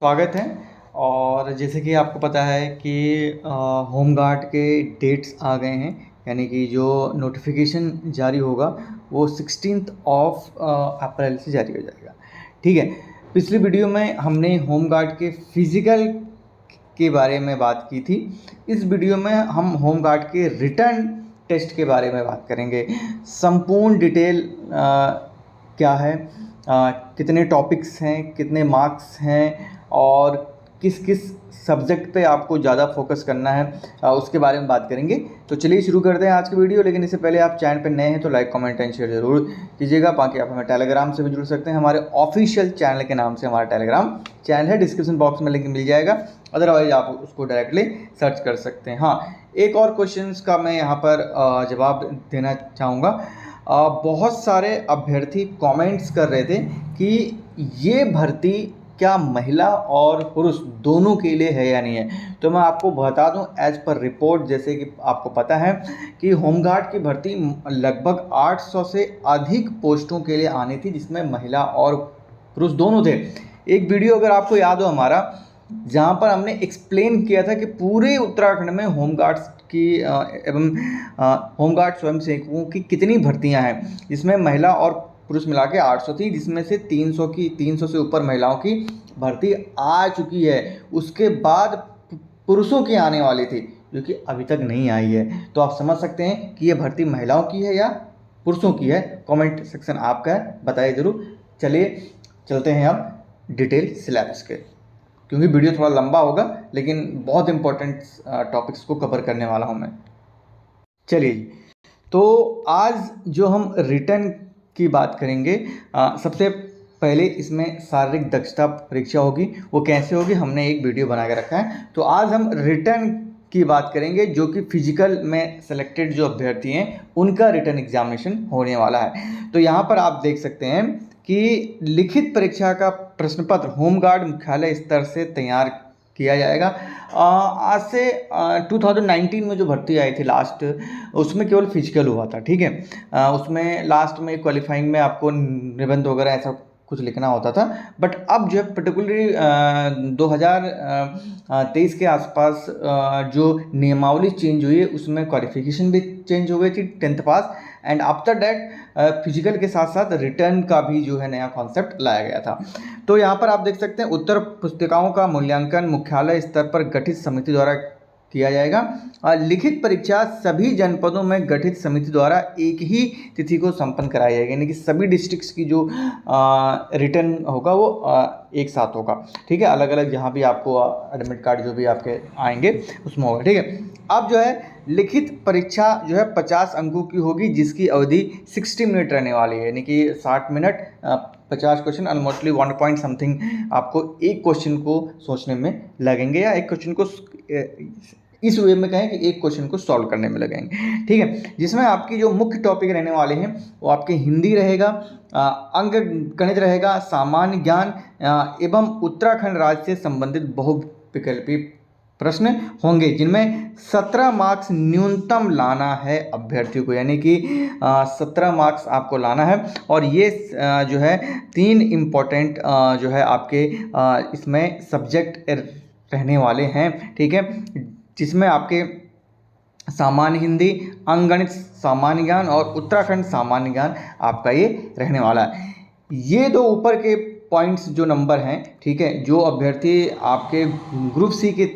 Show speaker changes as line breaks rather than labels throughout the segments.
स्वागत है। और जैसे कि आपको पता है कि होम गार्ड के डेट्स आ गए हैं, यानी कि जो नोटिफिकेशन जारी होगा वो 16th ऑफ अप्रैल से जारी हो जाएगा। ठीक है, पिछली वीडियो में हमने होम गार्ड के फिजिकल के बारे में बात की थी। इस वीडियो में हम होम गार्ड के रिटर्न टेस्ट के बारे में बात करेंगे। संपूर्ण डिटेल क्या है, कितने टॉपिक्स हैं, कितने मार्क्स हैं और किस किस सब्जेक्ट पे आपको ज़्यादा फोकस करना है, उसके बारे में बात करेंगे। तो चलिए शुरू करते हैं आज की वीडियो। लेकिन इससे पहले आप चैनल पर नए हैं तो लाइक कमेंट एंड शेयर जरूर कीजिएगा। बाकी आप हमें टेलीग्राम से भी जुड़ सकते हैं। हमारे ऑफिशियल चैनल के नाम से हमारा टेलीग्राम चैनल है, डिस्क्रिप्शन बॉक्स में लिंक मिल जाएगा, अदरवाइज आप उसको डायरेक्टली सर्च कर सकते हैं। हाँ, एक और क्वेश्चंस का मैं यहाँ पर जवाब देना चाहूँगा। बहुत सारे अभ्यर्थी कमेंट्स कर रहे थे कि ये भर्ती क्या महिला और पुरुष दोनों के लिए है या नहीं है। तो मैं आपको बता दूं, एज पर रिपोर्ट, जैसे कि आपको पता है कि होमगार्ड की भर्ती लगभग 800 से अधिक पोस्टों के लिए आनी थी, जिसमें महिला और पुरुष दोनों थे। एक वीडियो अगर आपको याद हो हमारा, जहाँ पर हमने एक्सप्लेन किया था कि पूरे उत्तराखंड में होमगार्ड्स की एवं होमगार्ड स्वयंसेवकों की कितनी भर्तियां हैं, जिसमें महिला और पुरुष मिला के 800 थी, जिसमें से 300 से ऊपर महिलाओं की भर्ती आ चुकी है। उसके बाद पुरुषों की आने वाली थी, जो कि अभी तक नहीं आई है। तो आप समझ सकते हैं कि ये भर्ती महिलाओं की है या पुरुषों की है। कमेंट सेक्शन आपका है, बताइए ज़रूर। चलिए चलते हैं अब डिटेल सिलेबस के, क्योंकि वीडियो थोड़ा लंबा होगा लेकिन बहुत इंपॉर्टेंट टॉपिक्स को कवर करने वाला हूं मैं। चलिए, तो आज जो हम रिटर्न की बात करेंगे, सबसे पहले इसमें शारीरिक दक्षता परीक्षा होगी। वो कैसे होगी, हमने एक वीडियो बना के रखा है। तो आज हम रिटर्न की बात करेंगे, जो कि फिजिकल में सेलेक्टेड जो अभ्यर्थी हैं उनका रिटर्न एग्जामिनेशन होने वाला है। तो यहाँ पर आप देख सकते हैं कि लिखित परीक्षा का प्रश्न पत्र होमगार्ड मुख्यालय स्तर से तैयार किया जाएगा। आज से 2019 में जो भर्ती आई थी लास्ट, उसमें केवल फिजिकल हुआ था। ठीक है, उसमें लास्ट में क्वालिफाइंग में आपको निबंध वगैरह ऐसा कुछ लिखना होता था। बट अब जो है पर्टिकुलरली 2023 के आसपास जो नियमावली चेंज हुई है, उसमें क्वालिफिकेशन भी चेंज हो गई थी, 10th pass, and after that physical के साथ साथ रिटर्न का भी जो है नया कॉन्सेप्ट लाया गया था। तो यहाँ पर आप देख सकते हैं, उत्तर पुस्तिकाओं का मूल्यांकन मुख्यालय स्तर पर गठित समिति द्वारा किया जाएगा। लिखित परीक्षा सभी जनपदों में गठित समिति द्वारा एक ही तिथि को संपन्न कराई जाएगी, यानी कि सभी डिस्ट्रिक्ट्स की जो रिटर्न होगा वो एक साथ होगा। ठीक है, अलग अलग जहाँ भी आपको एडमिट कार्ड जो भी आपके आएंगे उसमें होगा। ठीक है, अब जो है लिखित परीक्षा जो है 50 अंकों की होगी, जिसकी अवधि 60 मिनट रहने वाली है, यानी कि 60 minute 50 question, almostly 1 point something आपको एक क्वेश्चन को सोचने में लगेंगे, या एक क्वेश्चन को इस वे में कहें कि एक क्वेश्चन को सॉल्व करने में लगेंगे। ठीक है, जिसमें आपकी जो मुख्य टॉपिक रहने वाले हैं वो आपके हिंदी रहेगा, अंक गणित रहेगा, सामान्य ज्ञान एवं उत्तराखंड राज्य से संबंधित बहुविकल्पी प्रश्न होंगे, जिनमें 17 मार्क्स न्यूनतम लाना है अभ्यर्थियों को, यानी कि 17 मार्क्स आपको लाना है। और ये जो है 3 इम्पोर्टेंट जो है आपके इसमें सब्जेक्ट रहने वाले हैं। ठीक है, जिसमें आपके सामान्य हिंदी, अंकगणित, सामान्य ज्ञान और उत्तराखंड सामान्य ज्ञान आपका ये रहने वाला है। ये दो ऊपर के पॉइंट्स जो नंबर हैं, ठीक है, जो अभ्यर्थी आपके ग्रुप सी की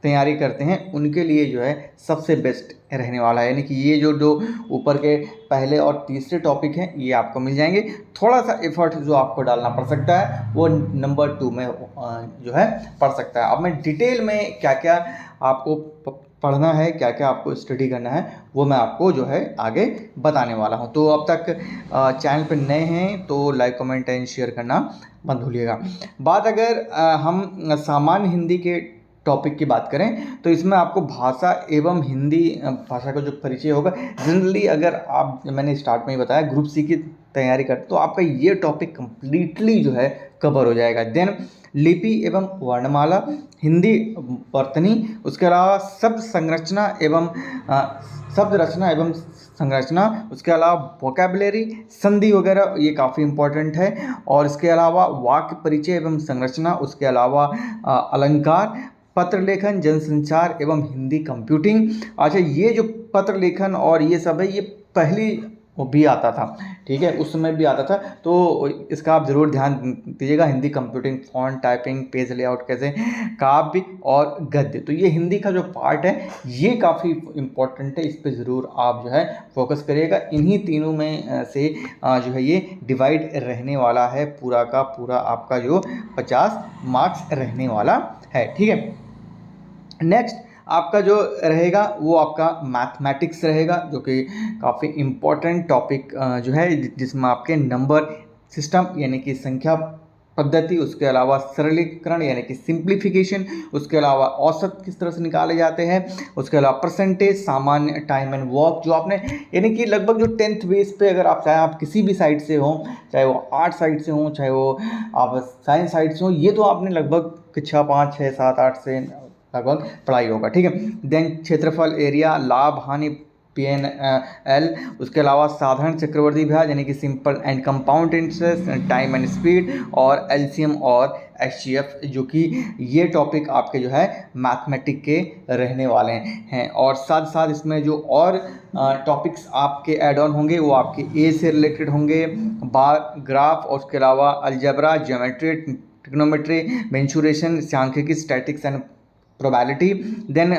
तैयारी करते हैं उनके लिए जो है सबसे बेस्ट रहने वाला है, यानी कि ये जो ऊपर के पहले और तीसरे टॉपिक हैं ये आपको मिल जाएंगे। थोड़ा सा एफर्ट जो आपको डालना पड़ सकता है वो नंबर 2 में जो है पड़ सकता है। अब मैं डिटेल में क्या क्या आपको पढ़ना है, क्या क्या आपको स्टडी करना है, वो मैं आपको जो है आगे बताने वाला हूँ। तो अब तक चैनल पर नए हैं तो लाइक कमेंट एंड शेयर करना मत भूलिएगा। बात अगर हम सामान्य हिंदी के टॉपिक की बात करें तो इसमें आपको भाषा एवं हिंदी भाषा का जो परिचय होगा, जनरली अगर आप, मैंने स्टार्ट में ही बताया, ग्रुप सी की तैयारी करते तो आपका ये टॉपिक कंप्लीटली जो है कवर हो जाएगा। देन लिपि एवं वर्णमाला, हिंदी वर्तनी, उसके अलावा शब्द संरचना एवं शब्द रचना एवं संरचना, उसके अलावा वोकेबलरी, संधि वगैरह ये काफ़ी इंपॉर्टेंट है। और इसके अलावा वाक्य परिचय एवं संरचना, उसके अलावा अलंकार, पत्र लेखन, जनसंचार एवं हिंदी कंप्यूटिंग। अच्छा, ये जो पत्र लेखन और ये सब है, ये पहली वो भी आता था, ठीक है, उस समय भी आता था, तो इसका आप ज़रूर ध्यान दीजिएगा। Hindi computing, font, typing, page layout कैसे, काव्य और गद्य, तो ये हिंदी का जो पार्ट है ये काफ़ी इम्पोर्टेंट है, इस पे ज़रूर आप जो है फोकस करिएगा। इन्हीं तीनों में से जो है ये डिवाइड रहने वाला है, पूरा का पूरा आपका जो 50 मार्क्स रहने वाला है, ठीक है। नेक्स्ट आपका जो रहेगा वो आपका मैथमेटिक्स रहेगा, जो कि काफ़ी इम्पोर्टेंट टॉपिक जो है, जिसमें आपके नंबर सिस्टम यानी कि संख्या पद्धति, उसके अलावा सरलीकरण यानी कि सिंप्लीफिकेशन, उसके अलावा औसत किस तरह से निकाले जाते हैं, उसके अलावा परसेंटेज, सामान्य, टाइम एंड वर्क, जो आपने यानी कि लगभग जो 10th बेस पे, अगर आप चाहे आप किसी भी साइड से हों, चाहे वो आर्ट साइड से हों, चाहे वो आप साइंस साइड से हों, ये तो आपने लगभग 6, 5, 6, 7, 8 से लगभग पढ़ाई होगा, ठीक है। देन क्षेत्रफल, एरिया, लाभ हानि, PNL, उसके अलावा साधारण चक्रवर्ती ब्याज यानी कि simple and compound interest, time and speed, और LCM और HCF, जो कि ये टॉपिक आपके जो है मैथमेटिक के रहने वाले हैं। और साथ साथ इसमें जो और टॉपिक्स आपके ऐड ऑन होंगे वो आपके ए से रिलेटेड होंगे, बार, ग्राफ, और उसके अलावा अलजेब्रा, ज्योमेट्री, ट्रिग्नोमेट्री, मेंसुरेशन, सांख्यिकी, statics and probability, then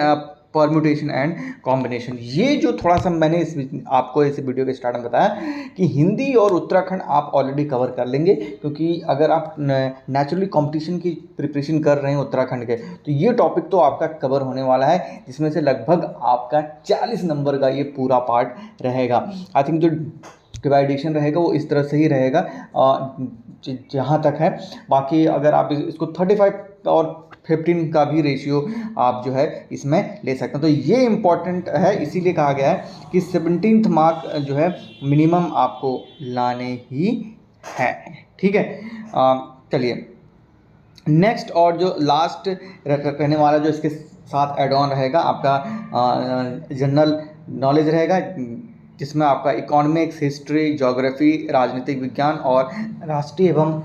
permutation and combination. ये जो थोड़ा सा मैंने आपको इस वीडियो के स्टार्ट में बताया कि हिंदी और उत्तराखंड आप ऑलरेडी कवर कर लेंगे, क्योंकि अगर आप नेचुरली कंपटीशन की प्रिपरेशन कर रहे हैं उत्तराखंड के, तो ये टॉपिक तो आपका कवर होने वाला है, जिसमें से लगभग आपका 40 नंबर का ये पूरा पार्ट रहेगा। आई थिंक जो डिवाइडेशन रहेगा वो इस तरह से ही रहेगा जहाँ तक है। बाकी अगर आप इसको 35 और 15 का भी रेशियो आप जो है इसमें ले सकते हैं। तो ये इम्पॉर्टेंट है, इसीलिए कहा गया है कि 17th मार्क जो है मिनिमम आपको लाने ही है, ठीक है। चलिए नेक्स्ट, और जो लास्ट रहने वाला जो इसके साथ एड ऑन रहेगा आपका जनरल नॉलेज रहेगा, जिसमें आपका इकोनॉमिक्स, हिस्ट्री, ज्योग्राफी, राजनीतिक विज्ञान और राष्ट्रीय एवं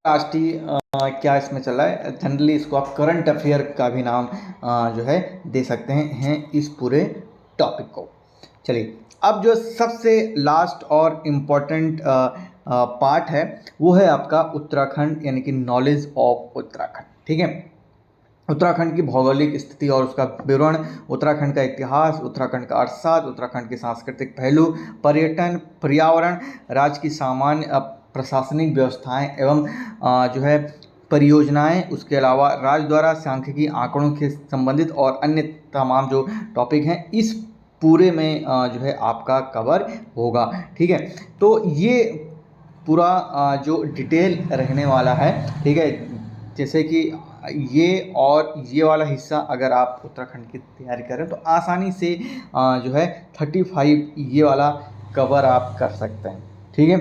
राष्ट्रीय क्या इसमें चल रहा है, जनरली इसको आप करंट अफेयर का भी नाम जो है दे सकते हैं इस पूरे टॉपिक को। चलिए अब जो सबसे लास्ट और इम्पोर्टेंट पार्ट है वो है आपका उत्तराखंड यानी कि नॉलेज ऑफ उत्तराखंड, ठीक है। उत्तराखंड की भौगोलिक स्थिति और उसका विवरण, उत्तराखंड का इतिहास, उत्तराखंड का अर्थशास्त्र, उत्तराखंड के सांस्कृतिक पहलू, पर्यटन, पर्यावरण, राज्य की सामान्य प्रशासनिक व्यवस्थाएं एवं जो है परियोजनाएं, उसके अलावा राज्य द्वारा सांख्यिकी आंकड़ों के संबंधित और अन्य तमाम जो टॉपिक हैं इस पूरे में जो है आपका कवर होगा, ठीक है। तो ये पूरा जो डिटेल रहने वाला है, ठीक है। जैसे कि ये और ये वाला हिस्सा अगर आप उत्तराखंड की तैयारी करें तो आसानी से जो है 35 ये वाला कवर आप कर सकते हैं, ठीक है।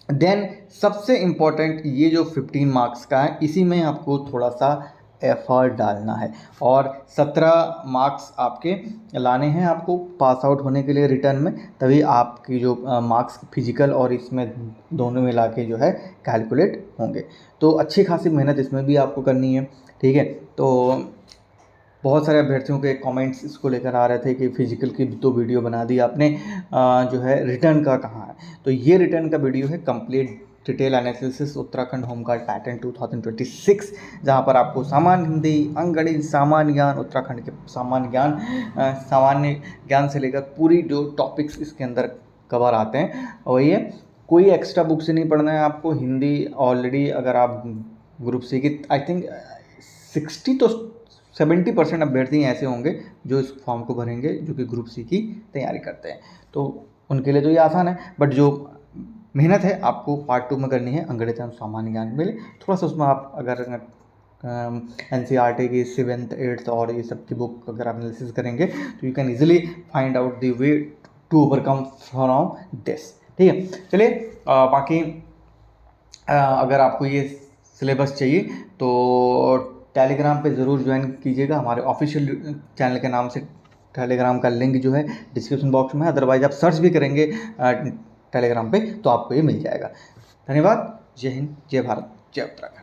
देन सबसे इम्पोर्टेंट ये जो 15 मार्क्स का है, इसी में आपको थोड़ा सा एफर्ट डालना है, और 17 मार्क्स आपके लाने हैं आपको पास आउट होने के लिए रिटर्न में, तभी आपकी जो मार्क्स फिजिकल और इसमें दोनों मिला के जो है कैलकुलेट होंगे। तो अच्छी खासी मेहनत इसमें भी आपको करनी है, ठीक है। तो बहुत सारे अभ्यर्थियों के कमेंट्स इसको लेकर आ रहे थे कि फिजिकल की तो वीडियो बना दी आपने, जो है रिटर्न का कहाँ है। तो ये रिटर्न का वीडियो है complete detail analysis Uttarakhand home guard pattern 2026, जहाँ पर आपको सामान्य हिंदी, अंकगणित, सामान्य ज्ञान, उत्तराखंड के सामान्य ज्ञान से लेकर पूरी जो टॉपिक्स इसके अंदर कवर आते हैं वही है। कोई एक्स्ट्रा बुक से नहीं पढ़ना है आपको। हिंदी ऑलरेडी अगर आप ग्रुप सी की आई थिंक 60 तो 70% अभ्यर्थी ऐसे होंगे जो इस फॉर्म को भरेंगे जो कि ग्रुप सी की तैयारी करते हैं, तो उनके लिए तो ये आसान है। बट जो मेहनत है आपको पार्ट 2 में करनी है, अंग्रेजी एवं सामान्य ज्ञान में थोड़ा सा उसमें आप अगर NCERT की 7th 8th और ये सब की बुक अगर आप एनालिसिस करेंगे तो you can easily find out the way to overcome from this, ठीक है। चलिए बाकी अगर आपको ये सिलेबस चाहिए तो टेलीग्राम पे ज़रूर ज्वाइन कीजिएगा। हमारे ऑफिशियल चैनल के नाम से टेलीग्राम का लिंक जो है डिस्क्रिप्शन बॉक्स में है, अदरवाइज आप सर्च भी करेंगे टेलीग्राम पे तो आपको ये मिल जाएगा। धन्यवाद। जय हिंद, जय भारत, जय उत्तराखंड।